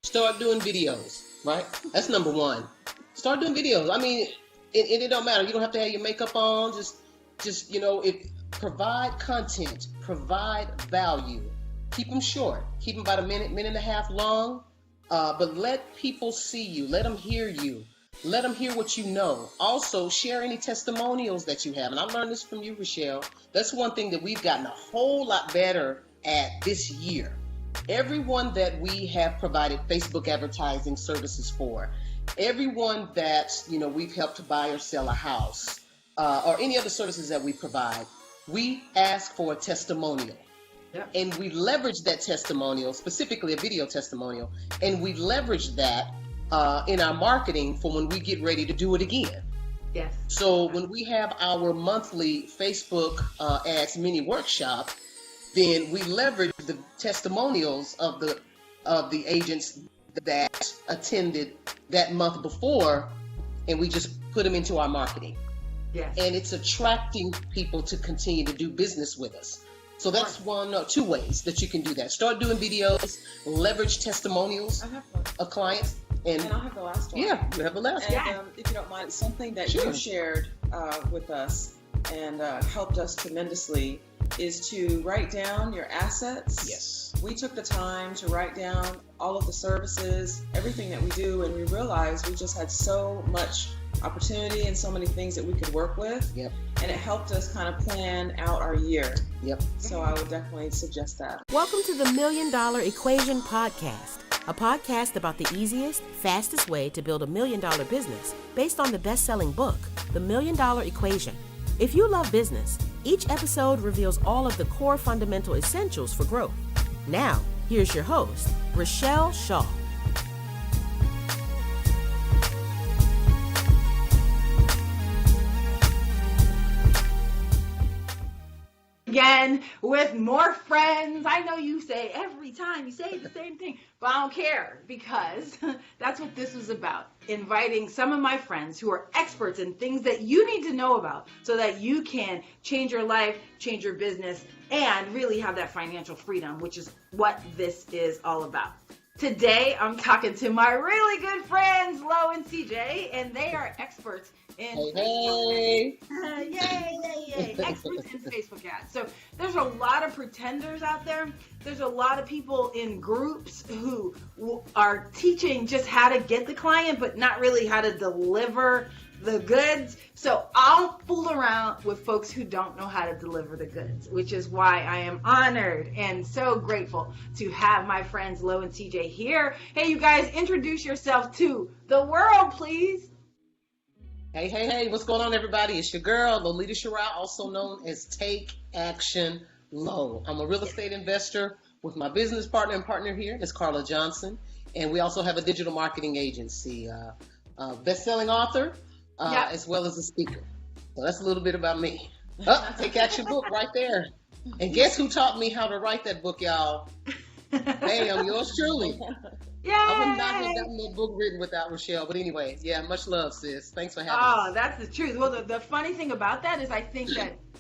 start doing videos, right? That's number one. Start doing videos. I mean, it don't matter. You don't have to have your makeup on. Just provide content, provide value. Keep them short. Keep them about a minute and a half long. But let people see you. Let them hear you. Let them hear what you know. Also, share any testimonials that you have. And I learned this from you, Richelle. That's one thing that we've gotten a whole lot better at this year. Everyone that we have provided Facebook advertising services for, everyone that we've helped to buy or sell a house, or any other services that we provide, we ask for a testimonial. Yeah. And we leverage that testimonial, specifically a video testimonial, and we leverage that in our marketing for when we get ready to do it again. Yes. So when we have our monthly Facebook ads mini workshop, then we leverage the testimonials of the agents that attended that month before, and we just put them into our marketing. Yes. And it's attracting people to continue to do business with us. So that's one or two ways that you can do that. Start doing videos, leverage testimonials of clients. And I'll have the last one. Yeah, you have the last one. And if you don't mind, something that you shared with us and helped us tremendously is to write down your assets. Yes. We took the time to write down all of the services, everything that we do, and we realized we just had so much opportunity and so many things that we could work with. Yep. And it helped us kind of plan out our year. Yep. So I would definitely suggest that. Welcome to the $1 Million Equation Podcast, a podcast about the easiest, fastest way to build $1 million business based on the best-selling book, The $1 Million Equation. If you love business, each episode reveals all of the core fundamental essentials for growth. Now, here's your host, Richelle Shaw. Again with more friends. I know you say every time you say the same thing, but I don't care, because that's what this was about. Inviting some of my friends who are experts in things that you need to know about so that you can change your life, change your business, and really have that financial freedom, which is what this is all about. Today, I'm talking to my really good friends, Lo and CJ, and they are experts in Hey. Yay. Experts in Facebook ads. So there's a lot of pretenders out there. There's a lot of people in groups who are teaching just how to get the client, but not really how to deliver the goods. So I'll fool around with folks who don't know how to deliver the goods, which is why I am honored and so grateful to have my friends Lo and CJ here. Hey, you guys, introduce yourself to the world, please. Hey, what's going on, everybody? It's your girl, Lolita Shira, also known as Take Action Lo. I'm a real estate investor with my business partner and partner here, Ms. Carla Johnson. And we also have a digital marketing agency, best-selling author, as well as a speaker. So that's a little bit about me. Take Action book right there. And guess who taught me how to write that book, y'all? Bam, yours truly. Yay! I would not have gotten that book written without Richelle. But anyway, yeah, much love, sis. Thanks for having us. Oh, that's the truth. Well, the funny thing about that is I think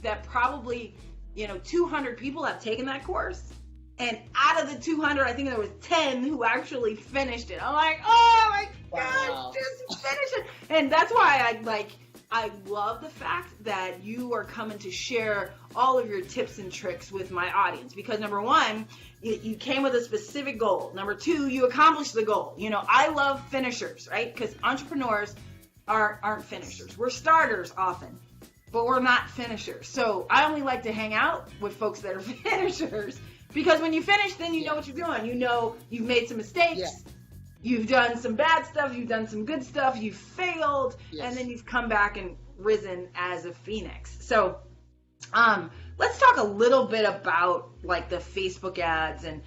that probably, 200 people have taken that course. And out of the 200, I think there was 10 who actually finished it. I'm like, oh my gosh, just finish it. And that's why I love the fact that you are coming to share all of your tips and tricks with my audience. Because number one, you came with a specific goal. Number two, you accomplished the goal. I love finishers, right? Because entrepreneurs aren't finishers. We're starters often, but we're not finishers. So I only like to hang out with folks that are finishers, because when you finish, then you know what you're doing. You know you've made some mistakes. Yeah. You've done some bad stuff. You've done some good stuff. You've failed. Yes. And then you've come back and risen as a phoenix. So let's talk a little bit about like the Facebook ads and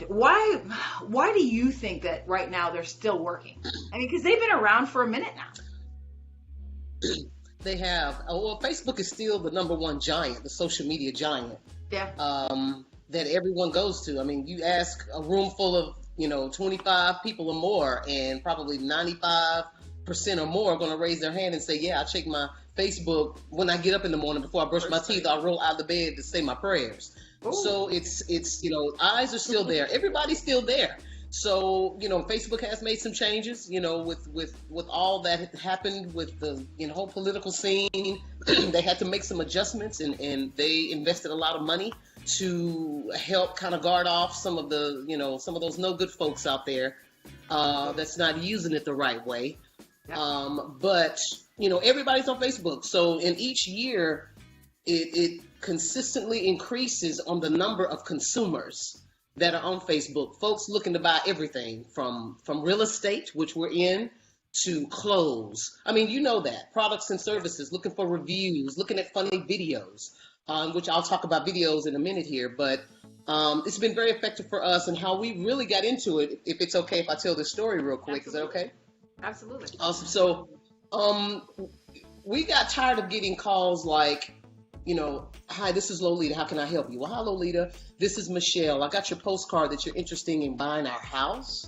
why do you think that right now they're still working? I mean, because they've been around for a minute now. They have. Well, Facebook is still the number one giant, the social media giant. Yeah. That everyone goes to. I mean, you ask a room full of 25 people or more, and probably 95% or more are going to raise their hand and say, yeah, I check my Facebook when I get up in the morning before I brush my teeth. I'll roll out of the bed to say my prayers. Ooh. So it's eyes are still there. Everybody's still there. So, Facebook has made some changes, with all that had happened with the, whole political scene. They had to make some adjustments, and they invested a lot of money to help kind of guard off some of the, some of those no good folks out there that's not using it the right way. But, everybody's on Facebook. So in each year, it consistently increases on the number of consumers that are on Facebook. Folks looking to buy everything from real estate, which we're in, to clothes. I mean, that. Products and services, looking for reviews, looking at funny videos, which I'll talk about videos in a minute here. But it's been very effective for us, and how we really got into it, if it's okay if I tell this story real quick. Absolutely. Is that okay? Absolutely. Awesome. So we got tired of getting calls like, hi, this is Lolita. How can I help you? Well, hi, Lolita. This is Michelle. I got your postcard that you're interested in buying our house,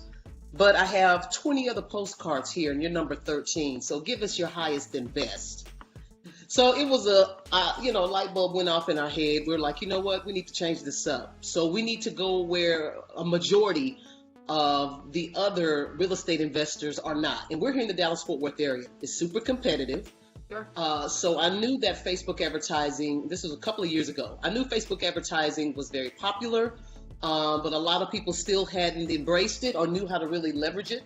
but I have 20 other postcards here and you're number 13. So give us your highest and best. So it was a light bulb went off in our head. We're like, you know what? We need to change this up. So we need to go where a majority of the other real estate investors are not. And we're here in the Dallas-Fort Worth area. It's super competitive. Sure. So I knew that Facebook advertising, this was a couple of years ago, I knew Facebook advertising was very popular, but a lot of people still hadn't embraced it or knew how to really leverage it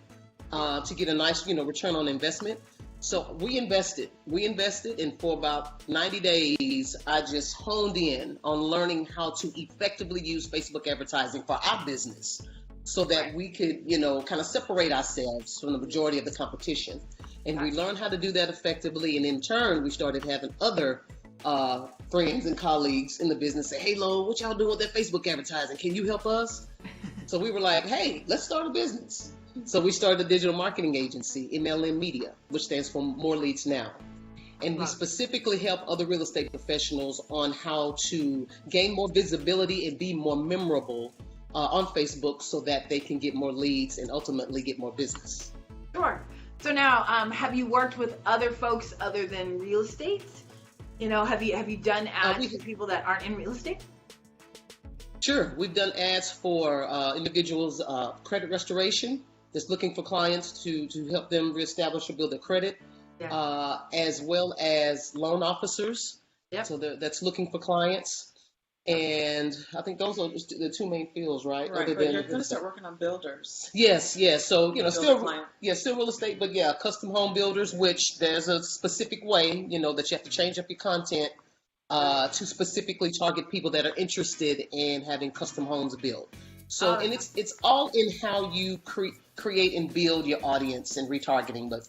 to get a nice, return on investment. So we invested, and for about 90 days, I just honed in on learning how to effectively use Facebook advertising for our business so that we could, kind of separate ourselves from the majority of the competition. And we learned how to do that effectively. And in turn, we started having other friends and colleagues in the business say, hey, Lo, what y'all doing with that Facebook advertising? Can you help us? So we were like, hey, let's start a business. So we started a digital marketing agency, MLM Media, which stands for More Leads Now. And we specifically help other real estate professionals on how to gain more visibility and be more memorable on Facebook so that they can get more leads and ultimately get more business. Sure. So now, have you worked with other folks other than real estate? Have you done ads for people that aren't in real estate? Sure. We've done ads for individuals, credit restoration, that's looking for clients to help them reestablish or build their credit, as well as loan officers. Yep. So that's looking for clients. And I think those are the two main fields, right? Right, but you're going to start working on builders. Yes. So, still real estate, but custom home builders, which there's a specific way, that you have to change up your content to specifically target people that are interested in having custom homes built. So, and it's all in how you create and build your audience and retargeting, but,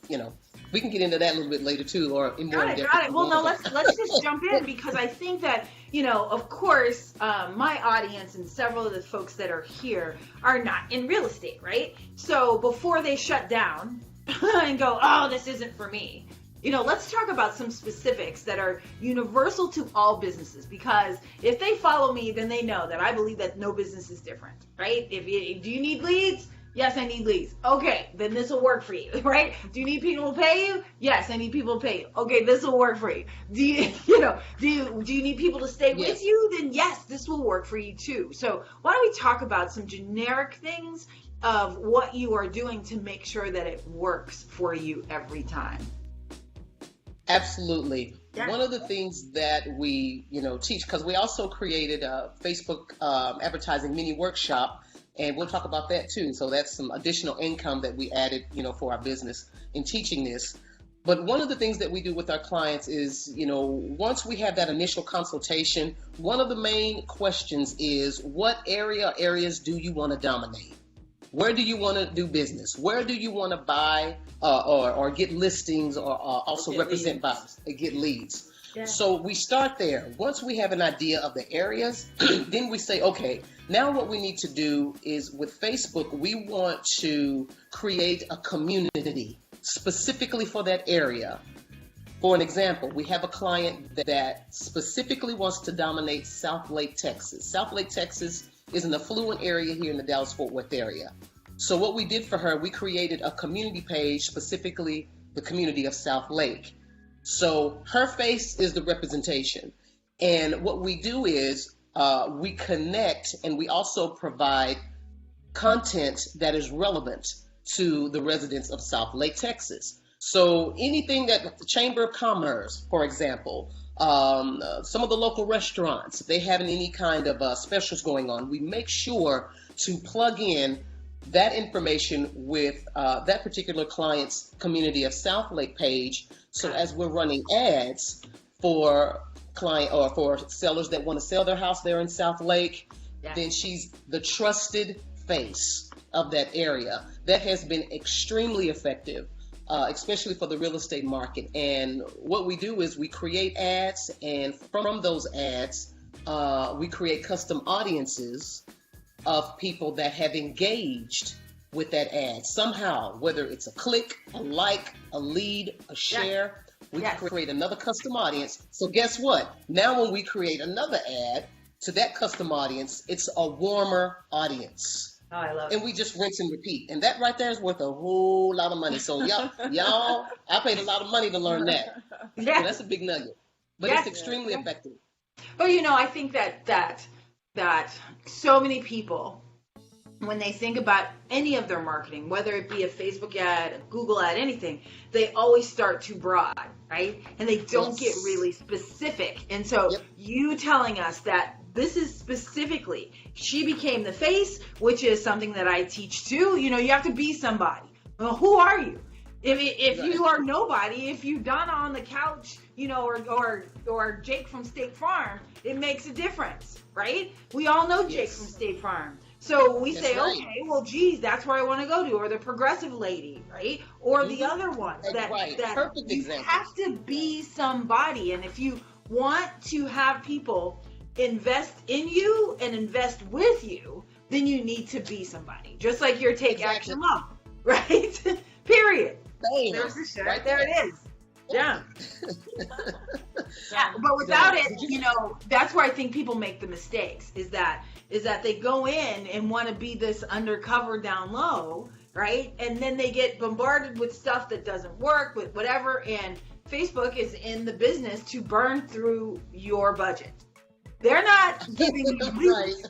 we can get into that a little bit later too, or in more depth. Got it. Well, no, let's just jump in, because I think that, of course, my audience and several of the folks that are here are not in real estate, right? So before they shut down and go, oh, this isn't for me, let's talk about some specifics that are universal to all businesses, because if they follow me, then they know that I believe that no business is different, right? Do you need leads? Yes, I need leads. Okay, then this will work for you, right? Do you need people to pay you? Yes, I need people to pay you. Okay, this will work for you. Do you need people to stay with you? Then yes, this will work for you too. So why don't we talk about some generic things of what you are doing to make sure that it works for you every time? Absolutely. Yeah. One of the things that we, teach, because we also created a Facebook advertising mini workshop, and we'll talk about that too. So that's some additional income that we added, for our business in teaching this. But one of the things that we do with our clients is, once we have that initial consultation, one of the main questions is, what areas do you want to dominate? Where do you want to do business? Where do you want to buy or get listings or also represent buyers, get leads? Yeah. So we start there. Once we have an idea of the areas, then we say, okay, now what we need to do is with Facebook, we want to create a community specifically for that area. For an example, we have a client that specifically wants to dominate South Lake, Texas. South Lake, Texas is an affluent area here in the Dallas-Fort Worth area. So what we did for her, we created a community page, specifically the community of South Lake. So her face is the representation. And what we do is we connect, and we also provide content that is relevant to the residents of South Lake, Texas. So anything that the Chamber of Commerce, for example, some of the local restaurants, if they having any kind of specials going on, we make sure to plug in that information with that particular client's Community of South Lake page. So as we're running ads for client or for sellers that want to sell their house there in South Lake, then she's the trusted face of that area. That has been extremely effective, especially for the real estate market. And what we do is we create ads, and from those ads, we create custom audiences of people that have engaged with that ad somehow, whether it's a click, a like, a lead, a share. We can create another custom audience. So guess what? Now when we create another ad to that custom audience, it's a warmer audience. Oh, I love it. And we just rinse and repeat. And that right there is worth a whole lot of money. So y'all, I paid a lot of money to learn that. Yeah. So that's a big nugget. But it's extremely effective. But I think that so many people, when they think about any of their marketing, whether it be a Facebook ad, a Google ad, anything, they always start too broad, right? And they don't get really specific. And so you telling us that this is specifically, she became the face, which is something that I teach too. You have to be somebody. Well, who are you? If you are nobody, if you Donna on the couch, or Jake from State Farm, it makes a difference, right? We all know Jake from State Farm. So we say, okay, well, geez, that's where I want to go to, or the progressive lady, right? Or the other one. That Perfect you example. have to be somebody. And if you want to have people invest in you and invest with you, then you need to be somebody. Just like your Take Action Mom, right? Period. There's the shit. Right there it is. Yeah. But without it, that's where I think people make the mistakes, is that they go in and want to be this undercover down low, right? And then they get bombarded with stuff that doesn't work, with whatever. And Facebook is in the business to burn through your budget. They're not giving you leads.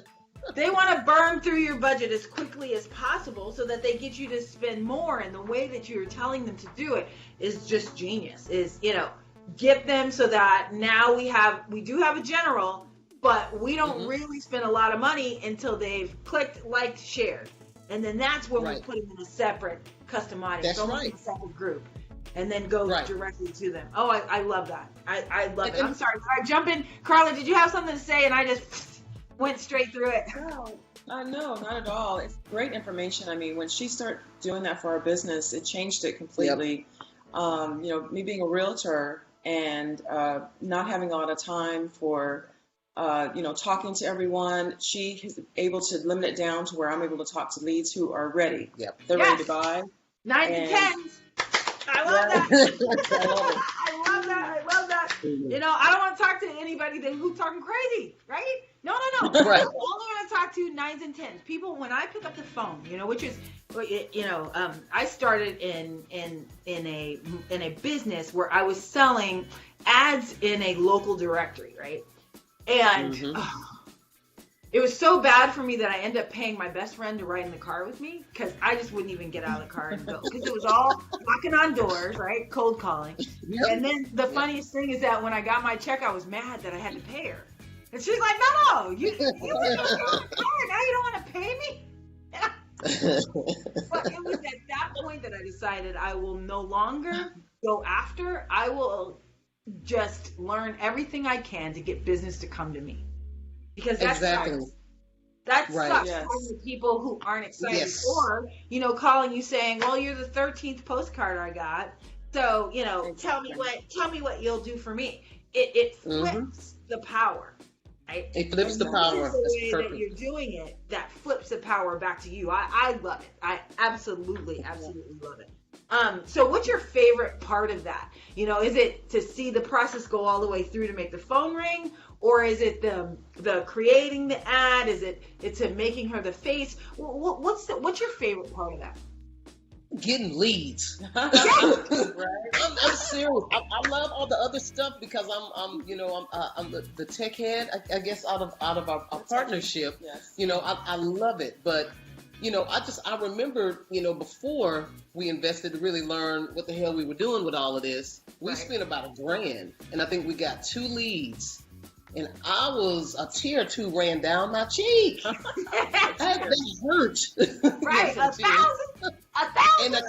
They want to burn through your budget as quickly as possible so that they get you to spend more. And the way that you're telling them to do it is just genius. Is, get them so that now we do have a general, but we don't really spend a lot of money until they've clicked, liked, shared. And then that's when we put them in a separate custom audience, in a separate group, and then go directly to them. Oh, I love that. I love it. I'm sorry. Did I jump in? Carla, did you have something to say? And I just went straight through it. No, not at all. It's great information. I mean, when she started doing that for our business, it changed it completely. Me being a realtor and not having a lot of time for, talking to everyone, she is able to limit it down to where I'm able to talk to leads who are ready. They're ready to buy. 9 to 10s. I love that. I love that. I don't want to talk to anybody who's talking crazy, right? No. Right. I only want to talk to 9s and 10s. People, when I pick up the phone, which is, I started in a business where I was selling ads in a local directory, right? And it was so bad for me that I ended up paying my best friend to ride in the car with me, because I just wouldn't even get out of the car and go, because it was all knocking on doors, right? Cold calling. And then the funniest thing is that when I got my check, I was mad that I had to pay her. And she's like, no, you were in the car, now you don't want to pay me? But it was at that point that I decided I will no longer go after. I will just learn everything I can to get business to come to me. Because that sucks. That sucks for the people who aren't excited. Or, calling you saying, well, you're the 13th postcard I got. So, tell me what you'll do for me. It flips the power. Right? It flips the power. The way that you're doing it, that flips the power back to you. I love it. I absolutely love it. So what's your favorite part of that? Is it to see the process go all the way through to make the phone ring? Or is it the creating the ad? Is it's making her the face? What's your favorite part of that? Getting leads. I'm serious. I love all the other stuff because I'm the tech head. I guess out of our partnership. I love it. But I remember, before we invested to really learn what the hell we were doing with all of this, we spent about $1,000, and I think we got 2 leads. And a tear or 2 ran down my cheek. That hurt. Right, Yes, $1,000. And a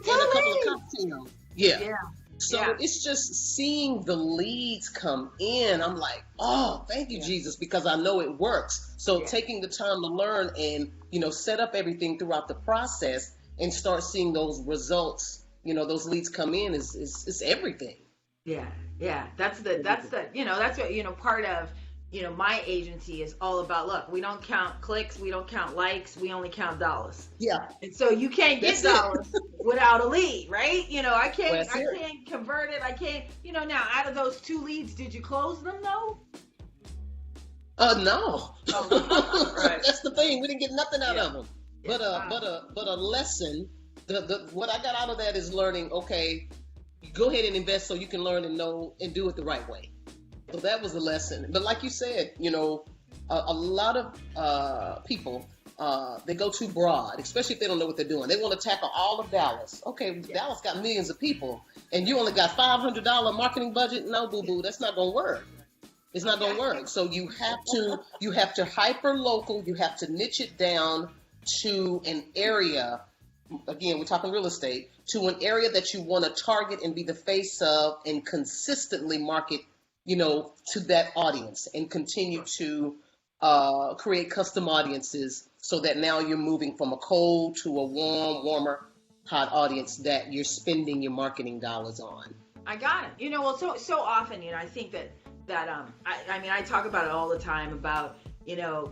couple of cocktails. Yeah. So it's just seeing the leads come in. I'm like, oh, thank you, Jesus, because I know it works. So taking the time to learn and, set up everything throughout the process and start seeing those results, those leads come in is everything. Yeah. That's what, part of, my agency is all about. Look, we don't count clicks, we don't count likes, we only count dollars. Yeah. And so you can't get dollars without a lead, right? I can't convert it. I can't, now out of those 2 leads, did you close them though? No. Oh, right. That's the thing. We didn't get nothing out of them. But a lesson. What I got out of that is learning. Okay, go ahead and invest so you can learn and know and do it the right way. So that was the lesson. But like you said, a lot of people they go too broad, especially if they don't know what they're doing. They want to tackle all of Dallas. Okay, Dallas got millions of people, and you only got $500 marketing budget. No, boo boo, that's not gonna work. It's not going to work. So you have to hyper local. You have to niche it down to an area. Again, we're talking real estate, to an area that you want to target and be the face of, and consistently market, to that audience, and continue to create custom audiences so that now you're moving from a cold to a warmer, hot audience that you're spending your marketing dollars on. I got it. So often, I think that I talk about it all the time about,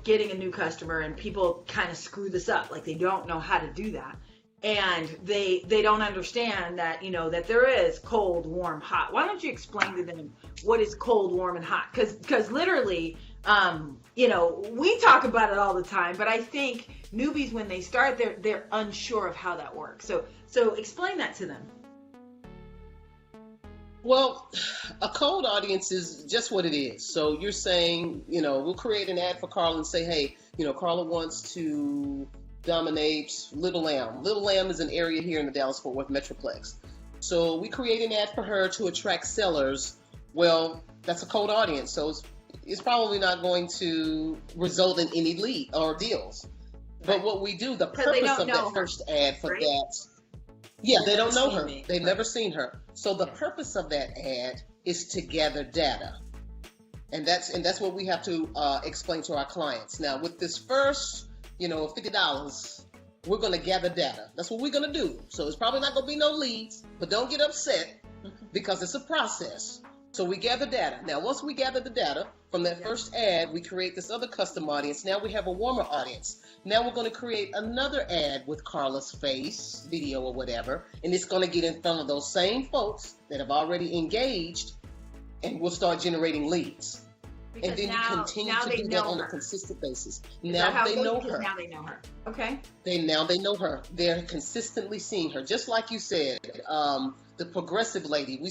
getting a new customer, and people kind of screw this up. Like, they don't know how to do that. And they don't understand that, that there is cold, warm, hot. Why don't you explain to them what is cold, warm, and hot? Because literally, we talk about it all the time, but I think newbies, when they start, they're unsure of how that works. So explain that to them. Well, a cold audience is just what it is. So you're saying, we'll create an ad for Carla and say, hey, Carla wants to dominate Little Lamb. Little Lamb is an area here in the Dallas-Fort Worth Metroplex. So we create an ad for her to attract sellers. Well, that's a cold audience, so it's probably not going to result in any lead or deals. But what we do, the purpose of that first ad for that, they don't know her. They've never seen her. So the purpose of that ad is to gather data. And that's what we have to explain to our clients. Now, with this first, $50, we're going to gather data. That's what we're going to do. So it's probably not going to be no leads, but don't get upset because it's a process. So we gather data. Now, once we gather the data from that first ad, we create this other custom audience. Now we have a warmer audience. Now we're going to create another ad with Carla's face, video or whatever, and it's going to get in front of those same folks that have already engaged, and we'll start generating leads. Because and then you continue to do that on a consistent basis. Now they know her. Now they know her. Okay. They know her. They're consistently seeing her. Just like you said, the progressive lady,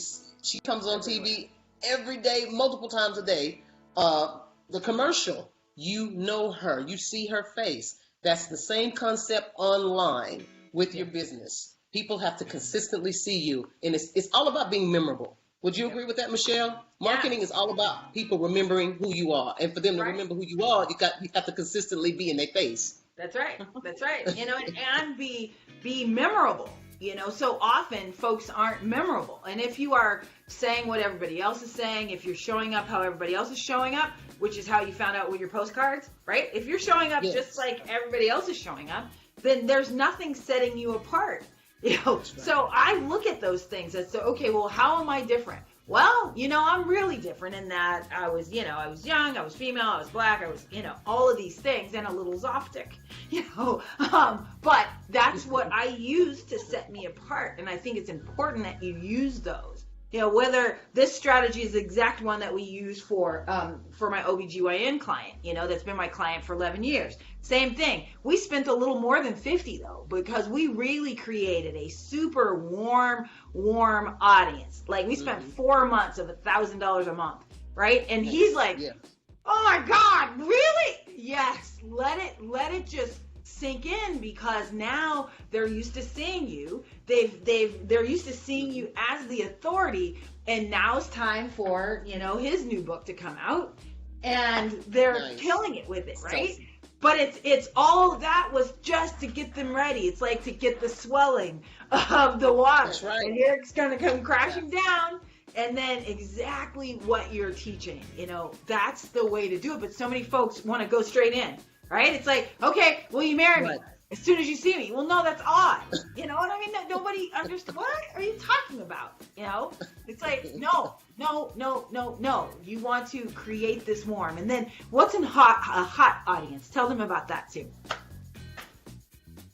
she comes on TV every day, multiple times a day. The commercial, you know her. You see her face. That's the same concept online with your business. People have to consistently see you. And it's all about being memorable. Would you agree with that, Michelle? Marketing is all about people remembering who you are. And for them to remember who you are, you have to consistently be in their face. That's right. And be memorable. So often folks aren't memorable. And if you are saying what everybody else is saying, if you're showing up how everybody else is showing up, which is how you found out with your postcards, right? If you're showing up just like everybody else is showing up, then there's nothing setting you apart. So I look at those things as, okay, well, how am I different? Well, I'm really different in that I was young, I was female, I was black, I was, all of these things, and a little Zoftic, but that's what I use to set me apart. And I think it's important that you use those, whether this strategy is the exact one that we use for my OBGYN client, that's been my client for 11 years. Same thing. We spent a little more than 50 though, because we really created a super warm audience. Like we spent 4 months of $1,000 a month, right? And he's like, oh my God, really? Yes. Let it just sink in, because now they're used to seeing you. They're used to seeing you as the authority, and now it's time for, his new book to come out, and they're killing it with it, right? So, but it's all of that was just to get them ready. It's like to get the swelling of the water. That's right. And here it's going to come crashing down. And then exactly what you're teaching, that's the way to do it. But so many folks want to go straight in, right? It's like, okay, will you marry me as soon as you see me? Well, no, that's odd. You know what I mean? Nobody understands. What are you talking about? It's like, no. You want to create this warm. And then what's a hot audience? Tell them about that too.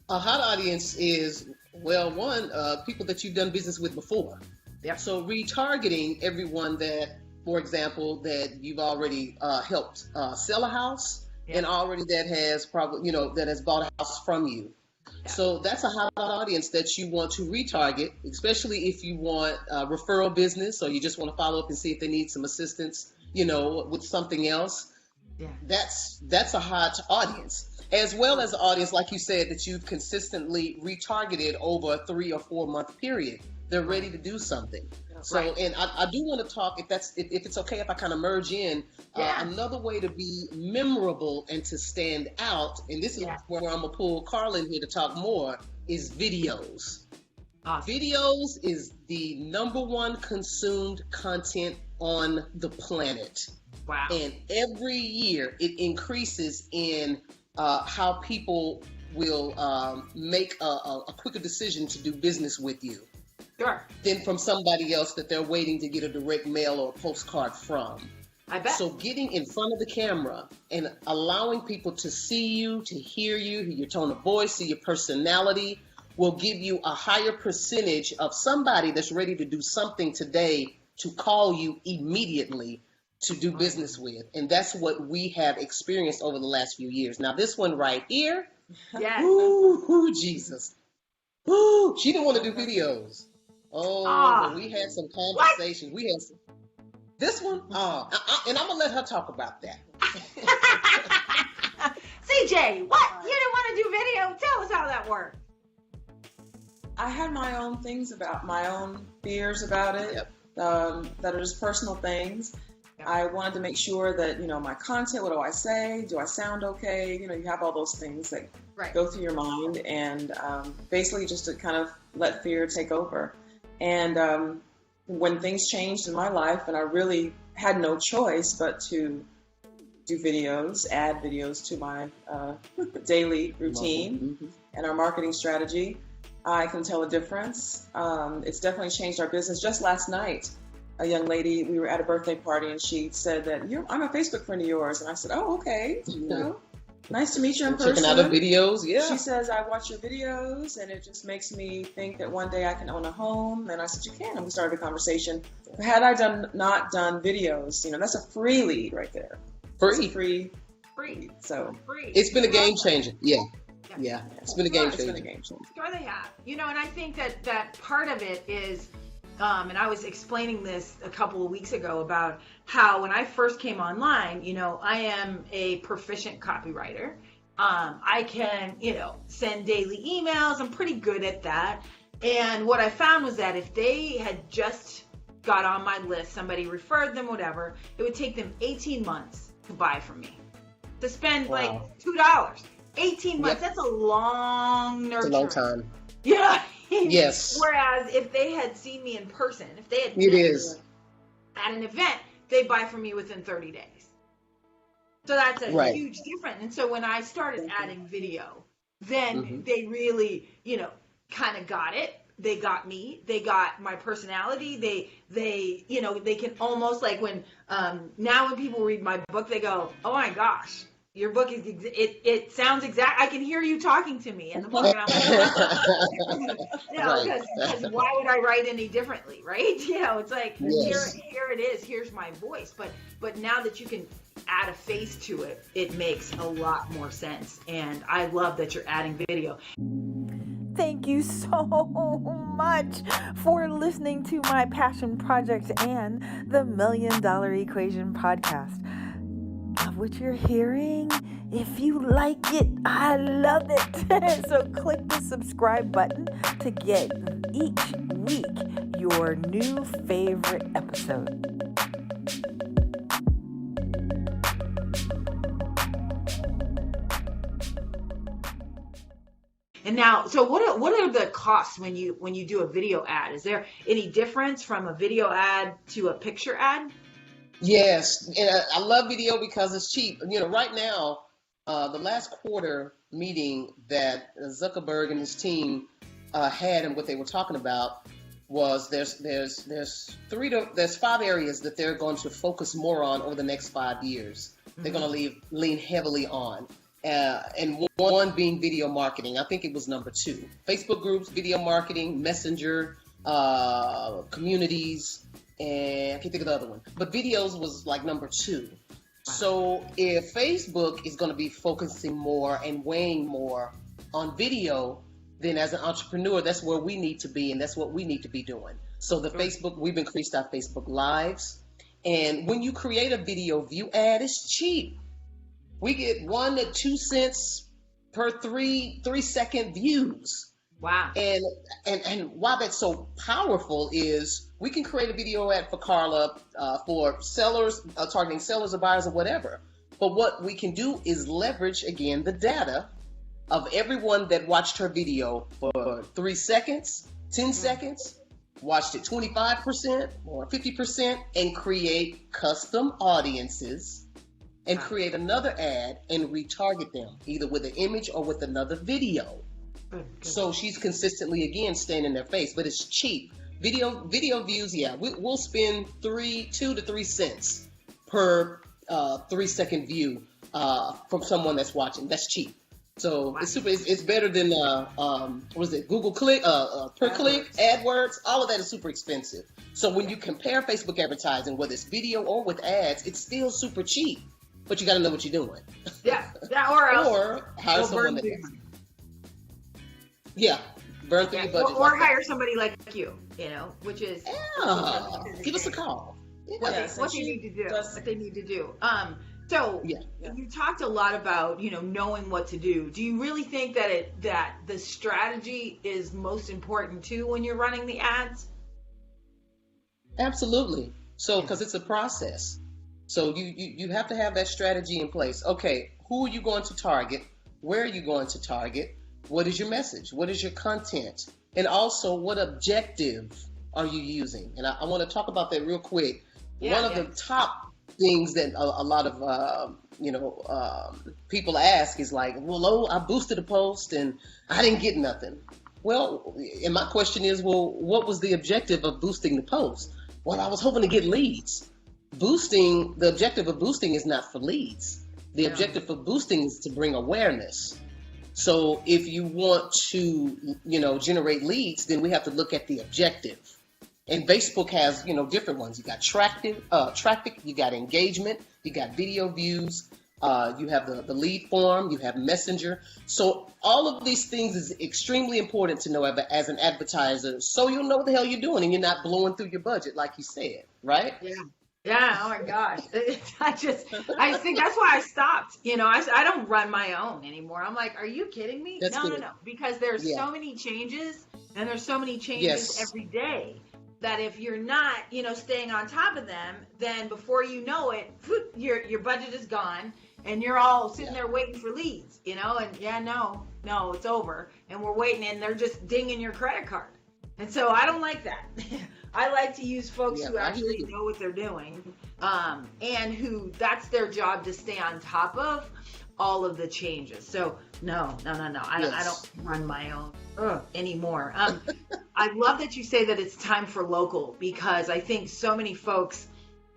A hot audience is, people that you've done business with before. Yep. So retargeting everyone that, for example, that you've already helped sell a house, and already that has that has bought a house from you. Yeah. So that's a hot audience that you want to retarget, especially if you want referral business, or you just want to follow up and see if they need some assistance, with something else. Yeah. That's a hot audience, as well as an audience, like you said, that you've consistently retargeted over a 3 or 4 month period. They're ready to do something. So, and I do want to talk, if it's okay if I kind of merge in, another way to be memorable and to stand out, and this is where I'm going to pull Carla in here to talk more, is videos. Awesome. Videos is the #1 consumed content on the planet. Wow. And every year it increases in how people will make a quicker decision to do business with you. Sure. Than from somebody else that they're waiting to get a direct mail or a postcard from. I bet. So getting in front of the camera and allowing people to see you, to hear you, hear your tone of voice, see your personality, will give you a higher percentage of somebody that's ready to do something today to call you immediately to do business with. And that's what we have experienced over the last few years. Now, this one right here, ooh, Jesus. Ooh, she didn't want to do videos. But we had some conversations. We had this one, and I'm gonna let her talk about that. CJ, what? You didn't want to do video? Tell us how that worked. I had my own things my own fears about it, that are just personal things. Yep. I wanted to make sure that, my content, what do I say? Do I sound okay? You have all those things that go through your mind, and basically just to kind of let fear take over. And when things changed in my life, and I really had no choice but to do videos, add videos to my daily routine and our marketing strategy, I can tell a difference. It's definitely changed our business. Just last night, a young lady, we were at a birthday party, and she said that I'm a Facebook friend of yours. And I said, oh, okay. Nice to meet you in person. Checking out the videos, She says, I watch your videos, and it just makes me think that one day I can own a home. And I said, you can. And we started a conversation. Had I not done videos, that's a free lead right there. Free. So it's been a game changer. Yeah. It's been a game changer. Sure they have. And I think that part of it is, and I was explaining this a couple of weeks ago about how when I first came online, I am a proficient copywriter. I can, send daily emails. I'm pretty good at that. And what I found was that if they had just got on my list, somebody referred them, whatever, it would take them 18 months to buy from me. To spend like $2. 18 months, that's a long nurture. It's a long time. Yeah. Yes. Whereas if they had seen me in person, if they had at an event, they buy from me within 30 days. So that's a huge difference. And so when I started adding video, then they really, kind of got it. They got me. They got my personality. They can almost like when now when people read my book, they go, oh my gosh. Your book is, it sounds exact. I can hear you talking to me in the book. And I'm like, because why would I write any differently, right? It's like, here it is. Here's my voice. But now that you can add a face to it, it makes a lot more sense. And I love that you're adding video. Thank you so much for listening to my passion project and the $1 Million Equation podcast. Love what you're hearing? If you like it, I love it. So click the subscribe button to get each week your new favorite episode. And now, so what are the costs when you do a video ad? Is there any difference from a video ad to a picture ad? Yes, and I love video because it's cheap. Right now, the last quarter meeting that Zuckerberg and his team had, and what they were talking about was there's 5 areas that they're going to focus more on over the next 5 years. Mm-hmm. They're going to lean heavily on. And one being video marketing. I think it was number 2. Facebook groups, video marketing, messenger, communities, and I can't think of the other one. But videos was like number 2. Wow. So if Facebook is going to be focusing more and weighing more on video, then as an entrepreneur, that's where we need to be, and that's what we need to be doing. So we've increased our Facebook Lives. And when you create a video view ad, it's cheap. We get 1 to 2 cents per 3-second views. Wow. And why that's so powerful is we can create a video ad for Carla for sellers, targeting sellers or buyers or whatever. But what we can do is leverage, again, the data of everyone that watched her video for 3 seconds, 10 seconds, watched it 25% or 50%, and create custom audiences. And create another ad and retarget them, either with an image or with another video. So she's consistently, again, staying in their face, but it's cheap. Video views, we'll spend 2 to 3 cents per 3-second view from someone that's watching. That's cheap. So it's super. It's better than Google Click, per click, AdWords. All of that is super expensive. So when you compare Facebook advertising, whether it's video or with ads, it's still super cheap. But you got to know what you're doing. Yeah, or hire someone that does. Yeah, burn through your budget. Or hire somebody like you, which is give us a call. What they need to do. What they need to do. So you talked a lot about knowing what to do. Do you really think that the strategy is most important too when you're running the ads? Absolutely. So because it's a process. So you have to have that strategy in place. Okay, who are you going to target? Where are you going to target? What is your message? What is your content? And also, what objective are you using? And I want to talk about that real quick. One of the top things that a lot of people ask is like, well, I boosted a post and I didn't get nothing. Well, and my question is, what was the objective of boosting the post? Well, I was hoping to get leads. The objective of boosting is not for leads. The objective for boosting is to bring awareness. So if you want to, generate leads, then we have to look at the objective. And Facebook has, different ones. You got traffic, you got engagement, you got video views, you have the lead form, you have messenger. So all of these things is extremely important to know as an advertiser, so you'll know what the hell you're doing and you're not blowing through your budget, like you said, right? Yeah. Yeah, oh my gosh. I think that's why I stopped. I don't run my own anymore. I'm like, are you kidding me? No. Because there's so many changes, and there's so many changes every day that if you're not, staying on top of them, then before you know it, your budget is gone, and you're all sitting there waiting for leads, and no, it's over, and we're waiting, and they're just dinging your credit card. And so I don't like that. I like to use folks who actually know what they're doing, and who that's their job to stay on top of all of the changes. So no. I don't run my own anymore. I love that you say that it's time for local, because I think so many folks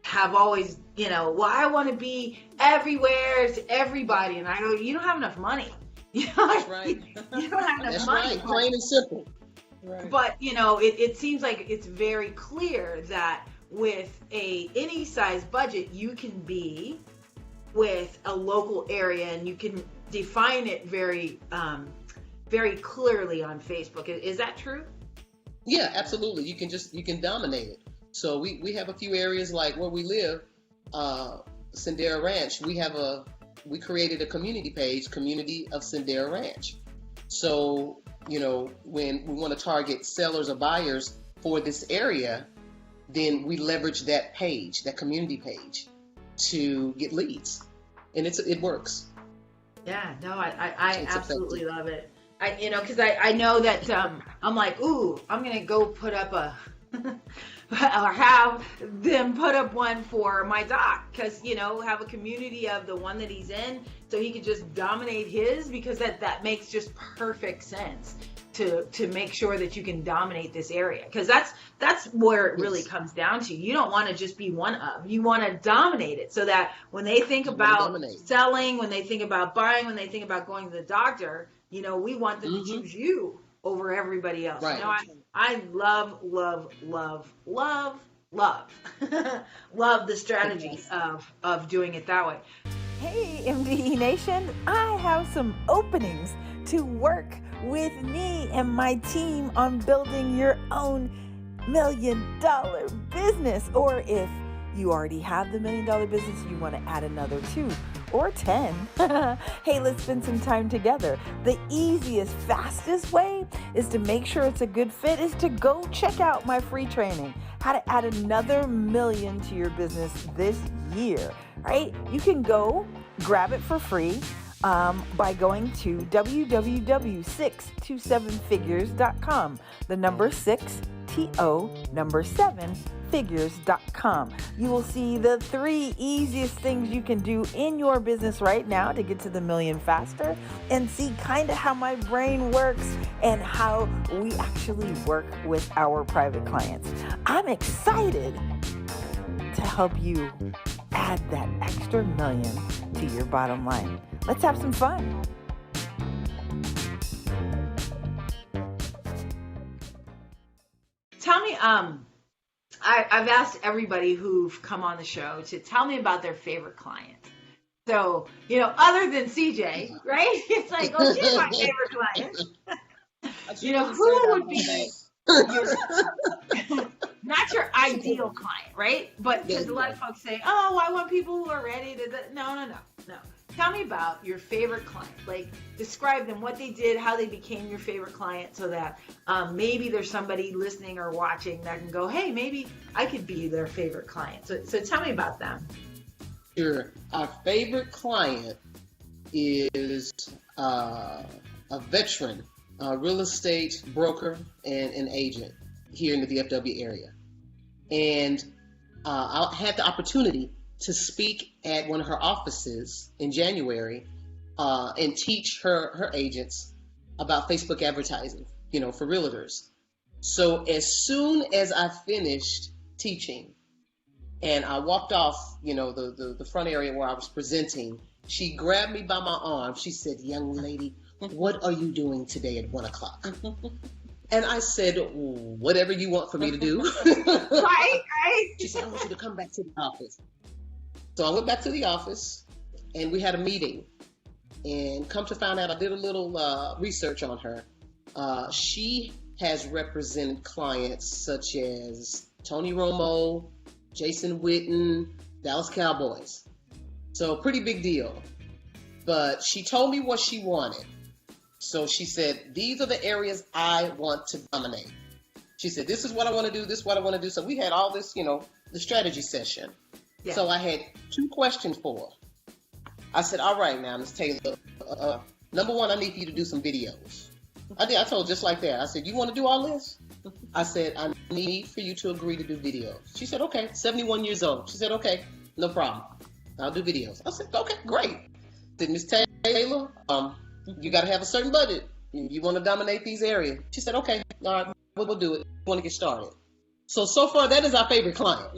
have always, I want to be everywhere to everybody, and I go, you don't have enough money. That's right. You don't have enough That's money. Right. Plain and simple. Right. But it seems like it's very clear that with any size budget, you can be with a local area, and you can define it very very clearly on Facebook. Is that true? Yeah, absolutely. You can dominate it. So we have a few areas like where we live, Sendera Ranch. We have a we created a community page, Community of Sendero Ranch. So, when we want to target sellers or buyers for this area, then we leverage that page, that community page, to get leads. And it works. Yeah, no, I absolutely love it. Because I know that I'm like, ooh, I'm going to go put up or have them put up one for my doc, because have a community of the one that he's in, so he could just dominate his, because that makes just perfect sense to make sure that you can dominate this area, because that's where it really comes down to. You don't want to just be one of, you want to dominate it, so that when they think about selling, when they think about buying, when they think about going to the doctor, we want them to choose you over everybody else. Right. I love love the strategy of doing it that way. Hey, MDE Nation, I have some openings to work with me and my team on building your own $1 million business. Or if you already have the $1 million business, you want to add another 2 or 10. Hey, let's spend some time together. The easiest, fastest way is to make sure it's a good fit is to go check out my free training, how to add another $1 million to your business this year, right? You can go grab it for free by going to www.627figures.com. The number 6, T-O, number 7, figures.com. You will see the 3 easiest things you can do in your business right now to get to the $1 million faster, and see kind of how my brain works and how we actually work with our private clients. I'm excited to help you add that extra $1 million to your bottom line. Let's have some fun. Tell me, I've asked everybody who've come on the show to tell me about their favorite client. So, other than CJ, right? It's like, oh, she's my favorite client. Who would be not your ideal client, right? But because a lot of folks say, oh, I want people who are ready to, no. Tell me about your favorite client. Like, describe them, what they did, how they became your favorite client, so that maybe there's somebody listening or watching that can go, hey, maybe I could be their favorite client. So tell me about them. Sure. Our favorite client is a veteran, real estate broker and an agent here in the DFW area. And I had the opportunity to speak at one of her offices in January and teach her agents about Facebook advertising, for realtors. So as soon as I finished teaching and I walked off, the front area where I was presenting, she grabbed me by my arm. She said, young lady, what are you doing today at 1:00? And I said, whatever you want for me to do. Right. She said, I want you to come back to the office. So I went back to the office and we had a meeting, and come to find out, I did a little research on her. She has represented clients such as Tony Romo, Jason Witten, Dallas Cowboys. So pretty big deal. But she told me what she wanted. So she said, these are the areas I want to dominate. She said, this is what I want to do, this is what I want to do. So we had all this, the strategy session. Yeah. So I had 2 questions for her. I said, all right now, Ms. Taylor, number 1, I need for you to do some videos. I told just like that. I said, you want to do all this? I said, I need for you to agree to do videos. She said, okay, 71 years old. She said, okay, no problem. I'll do videos. I said, okay, great. I said, Ms. Taylor, you got to have a certain budget. You want to dominate these areas. She said, okay, all right, we'll do it. We want to get started. So far, that is our favorite client.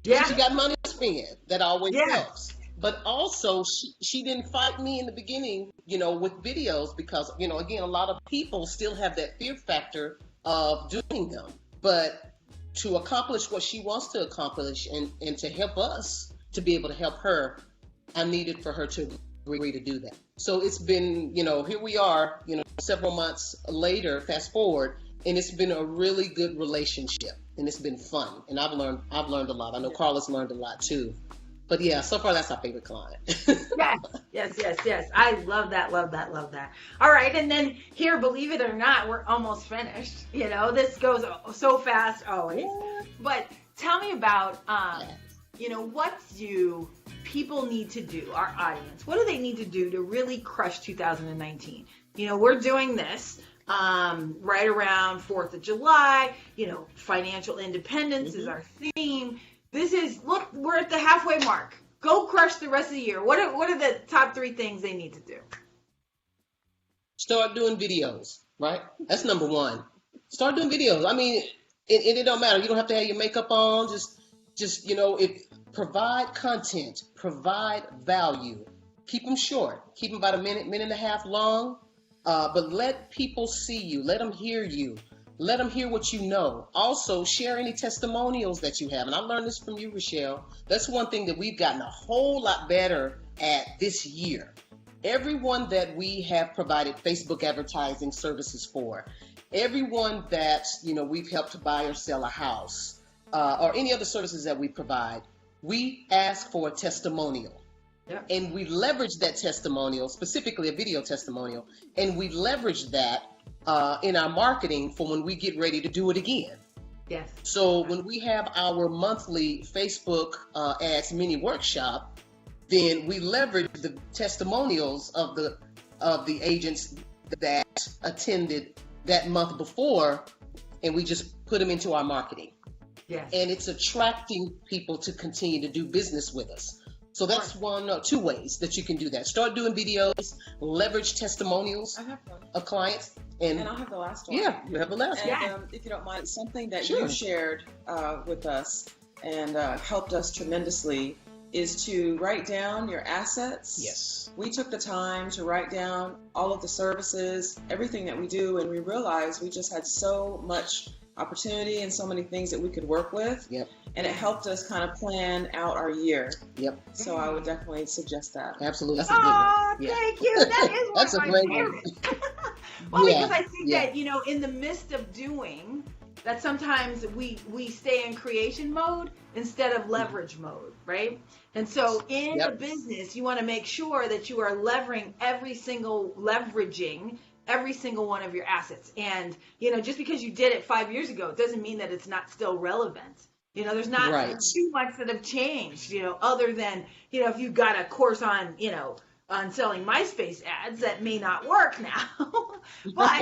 Yeah. She got money to spend. That always helps. But also, she didn't fight me in the beginning, with videos, because, again, a lot of people still have that fear factor of doing them. But to accomplish what she wants to accomplish and to help us to be able to help her, I needed for her to agree to do that. So it's been, here we are, several months later, fast forward, and it's been a really good relationship, and it's been fun, and I've learned a lot. I know Carla's learned a lot too. But yeah, so far that's our favorite client. Yes. I love that. All right, and then here, believe it or not, we're almost finished. This goes so fast always. But tell me about, what do people need to do, our audience? What do they need to do to really crush 2019? We're doing this right around 4th of July. Financial independence is our theme. Look, we're at the halfway mark. Go crush the rest of the year. What are the top 3 things they need to do? Start doing videos, right? That's number 1. Start doing videos. I mean, it don't matter. You don't have to have your makeup on. Just provide content, provide value. Keep them short. Keep them about a minute and a half long. But let people see you. Let them hear you. Let them hear what you know. Also, share any testimonials that you have. And I learned this from you, Richelle. That's one thing that we've gotten a whole lot better at this year. Everyone that we have provided Facebook advertising services for, everyone that we've helped to buy or sell a house, or any other services that we provide, we ask for a testimonial. Yep. And we leverage that testimonial, specifically a video testimonial, and we leverage that in our marketing for when we get ready to do it again. Yes. So when we have our monthly Facebook ads mini workshop, then we leverage the testimonials of the agents that attended that month before, and we just put them into our marketing. Yes. And it's attracting people to continue to do business with us. So that's two ways that you can do that. Start doing videos, leverage testimonials of clients. And I'll have the last one. Yeah, you have the last one. And if you don't mind, something that you shared with us and helped us tremendously is to write down your assets. Yes. We took the time to write down all of the services, everything that we do, and we realized we just had so much opportunity and so many things that we could work with. Yep. And it helped us kind of plan out our year. Yep. So I would definitely suggest that. Absolutely. That's a good one. Yeah. Thank you. That is That's one a of my great favorites. one. Well, because I think that, in the midst of doing, that sometimes we stay in creation mode instead of leverage mode, right? And so in the business, you want to make sure that you are leveraging every single one of your assets. And, just because you did it 5 years ago, doesn't mean that it's not still relevant. There's not too much that have changed, other than, if you got a course on, on selling MySpace ads, that may not work now. but I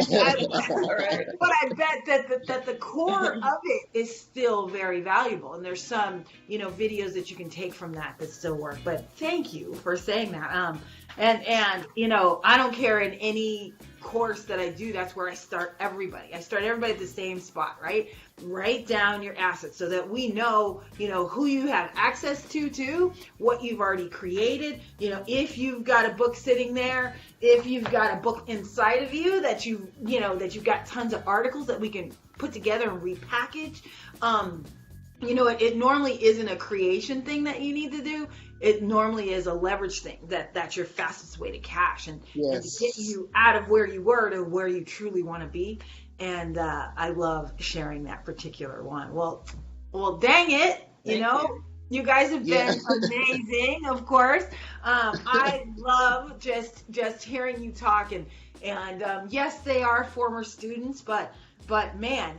bet that the core of it is still very valuable. And there's some, videos that you can take from that still work. But thank you for saying that. And I don't care in any course that I do, that's where I start everybody. I start everybody at the same spot, right? Write down your assets so that we know, who you have access to, what you've already created. If you've got a book sitting there, if you've got a book inside of you that that you've got tons of articles that we can put together and repackage. It normally isn't a creation thing that you need to do. It normally is a leverage thing. That's your fastest way to cash and to get you out of where you were to where you truly want to be. And I love sharing that particular one. Well, dang it, you guys have been amazing. Of course, I love just hearing you talk and yes, they are former students, but man,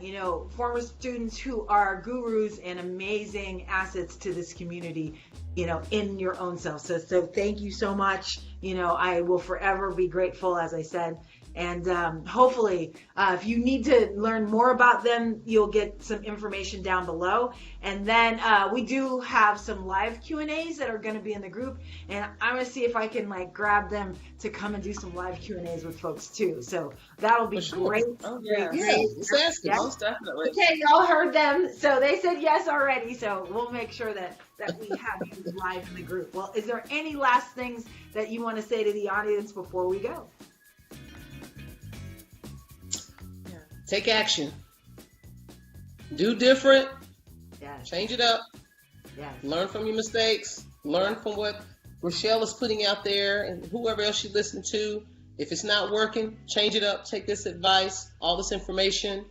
former students who are gurus and amazing assets to this community, in your own self. So thank you so much. I will forever be grateful, as I said. And hopefully, if you need to learn more about them, you'll get some information down below. And then we do have some live Q&As that are going to be in the group. And I'm going to see if I can grab them to come and do some live Q&As with folks too. So that'll be great. Oh, yeah. Most definitely. Okay, y'all heard them. So they said yes already. So we'll make sure that we have you live in the group. Well, is there any last things that you want to say to the audience before we go? Take action. Do different. Yes. Change it up. Yes. Learn from your mistakes. Learn from what Richelle is putting out there and whoever else you listen to. If it's not working, change it up. Take this advice, all this information,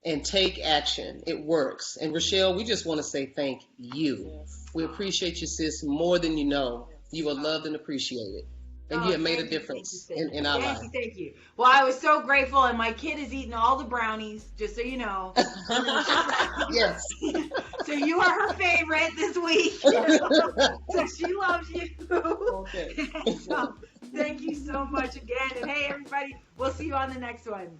and take action. It works. And Richelle, we just want to say thank you. Yes. We appreciate you, sis, more than you know. You are loved and appreciated. And you have made a difference in our lives. Thank you. Well, I was so grateful, and my kid is eating all the brownies, just so you know. Yes. So you are her favorite this week. So she loves you. Okay. So, thank you so much again. And hey, everybody, we'll see you on the next one.